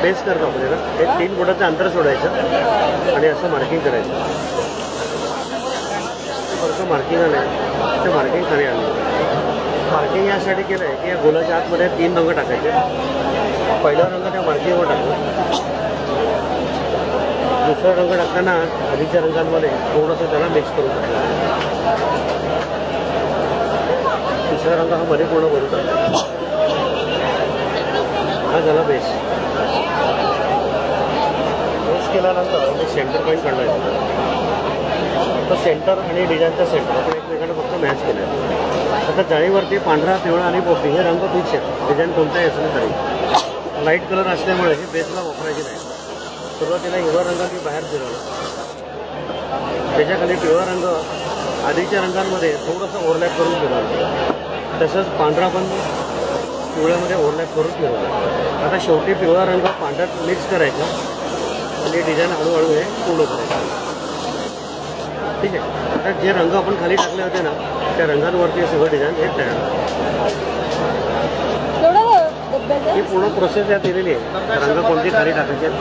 Base करतो आपण ना, हे 3 फुटाचं अंतर सोडायचं आणि असं मार्किंग करायचं. वरचं मार्किंग आलं आहे, ते मार्किंग खाली आलं. मार्किंग यासाठी केलं आहे की या गोलाच्या आतमध्ये 3 रंग टाकायचे. पहिला रंग त्या मार्किंगवर टाकला, दुसरा रंग टाकताना आधीच्या रंगांमध्ये थोडंसं त्याला मिक्स करून टाकलं. तिसरा रंग हा मध्ये पूर्ण भरून टाकला. हा झाला बेस. बेस केल्यानंतर ते सेंटर पॉईंट काढायचं. तर सेंटर आणि डिझाईनचा सेंटर आपण एकमेकांना फक्त मॅच केलं आहे. आता जाळीवरती पांढरा, पिवळा आणि पोपटी हे रंग फिक्स आहेत. डिझाईन कोणताही असलं तरी लाईट कलर असल्यामुळे हे बेसला वापरायचे नाही. सुरुवातीला हिरवा रंग मी बाहेर फिरवला, त्याच्याखाली पिवळा रंग आधीच्या रंगांमध्ये थोडंसं ओव्हरलॅप करून फिरवलं. तसंच पांढरा पण पिवळ्यामध्ये ओव्हरलॅप करून फिरवला. आता शेवटी पिवळा रंग पांढऱ्यात मिक्स करायचा आणि डिझाईन हळूहळू हे पूर्ण करायचं. ठीक आहे. आता जे रंग आपण खाली टाकले होते ना, त्या रंगांवरती सगळं डिझाईन हे तयार. ही पूर्ण प्रोसेस यात दिलेली आहे. रंग कोणती खाली टाकायचे आहेत.